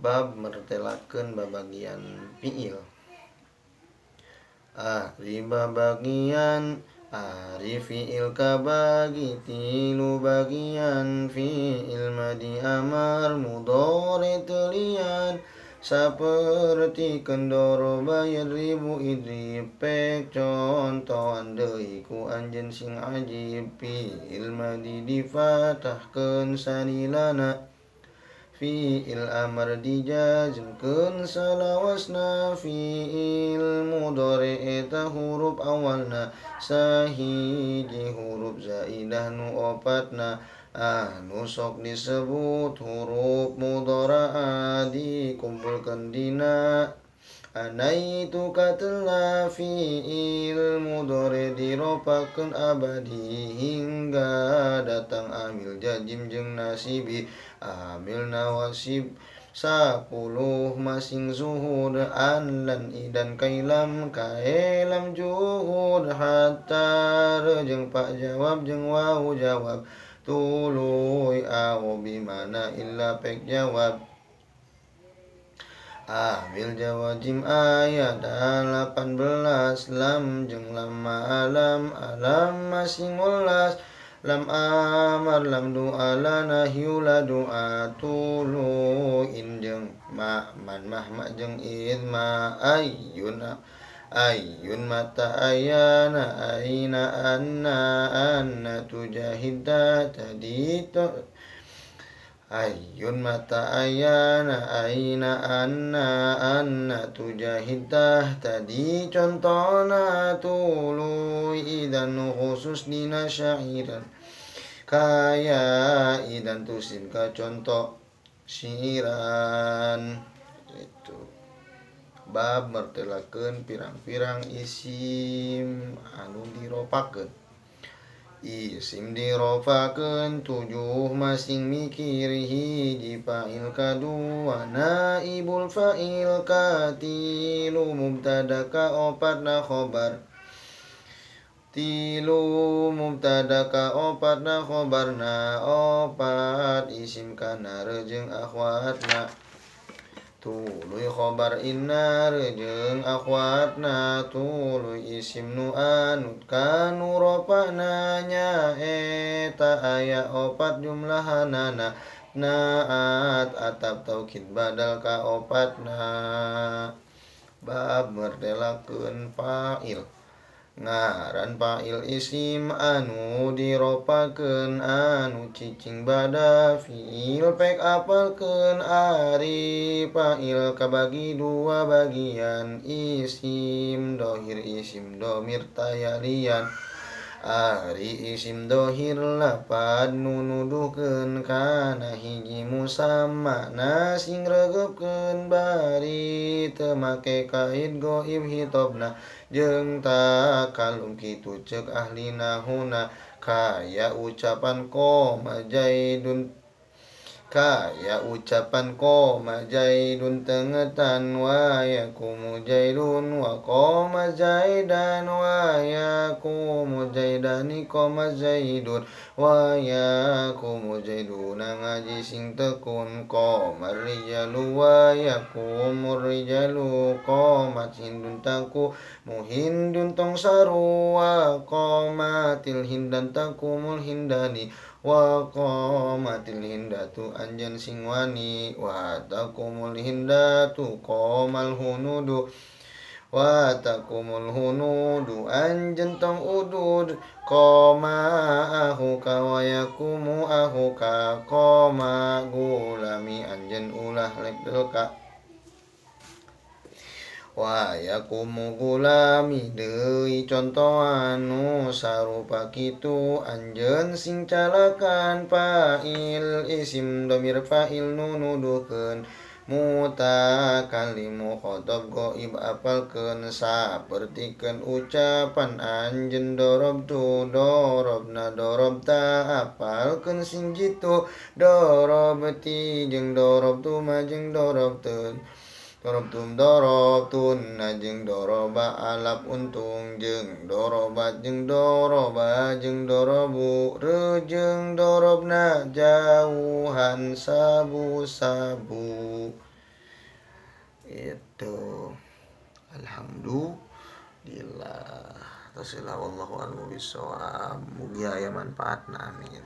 Bab mertelakeun babagian fiil. Ari babagian ari fiil kabagi tilu bagian fiil madi amar mudhari telian saperti kendoroba yadribu idrib pek contohan deui ku anjeun sing ajib fiil madi difatahkeun salilana fiil amar dijazmkeun salawasna fiil mudhari eta huruf awalna sahiji huruf zaidah nu opatna anu sok disebut huruf mudhara'a dikumpulkeun dina anaitu katelah fiil mudhari diropakeun abadi hingga datang amil jazim jeung nasibi amil nawasib 10 masing zuhud an lan idan kailam kaelam juhud hatta jeung pa jawab jeung wawu jawab tuluy au bimana illa pek jawab amil jawazim ayat 18 lam jeung lam alam masing 18 lam amar lam du'a nahyu la du'a tuluin jeung ma man mahma jeung idma ayun mata ayana aina anna tujahida tadi to ayun mata ayana aina anna tujahida tadi contona tuluy idan khusus dina syairan kaya idan tusim ka contoh siiran itu. Bab mertelakeun pirang-pirang isim anu diropakeun. Isim diropakeun 7 masing mikir hiji fa'il kadua naibul fa'il katilu mubtada ka opatna khobar tilu mubtada ka opatna khobarna opat isim kana jeung akhwatna tuluy khobar inna jeung akhwatna tuluy isim nu anut kanu ropana nya eta aya opat jumlahanana naat atap taukid badal ka opatna. Bab mertelakeun fa'il. Ngaran fa'il isim anu diropakeun anu cicing bada fiil pek apalkeun ari fa'il kabagi 2 bagian isim dohir isim domir tayalian ari isim dohir lapad nu nuduhkeun kana hiji musamma na sing regepkeun bari teu make kaid goib hitobna jeung takalum kitu ceuk ahli nahuna kaya ucapan qoma jaidun tengetan wa yakumu jaidun wa qoma jaidan wa yakumu jaidani qoma jaidun wa yakumu jaiduna ngaji sing tekun qoma rijalu wa yakumu rijalu qomat hindun taku muhindun tong saru wa qomatil hindan takumul hindani wa qomatil hindatu anjeun sing wani wa takumul hindatu qomal hunudu wa takumul hunudu anjeun tong udud qoma ahuka wa yakumu ahuka qoma gulami anjeun ulah lekdelka wa yakumu gulami deui contoh anu sarupa kitu anjeun sing calakan fa'il isim domir fa'il nu nuduhkeun mutakallimu khotob goib apalkeun sapertikeun ucapan anjeun dorobtu dorobna dorobta apalkeun sing jitu dorobti jeung dorobtu ma jeung dorobteun dorobtum dorobtun jeung doroba alap untung jeung dorobat jeung doroba jeung dorobu jeung dorobna jauhan sabu-sabu. Itu. Alhamdulillah. Tasila wallahu a'lam bishawab. Mugi aya manfaatna amin.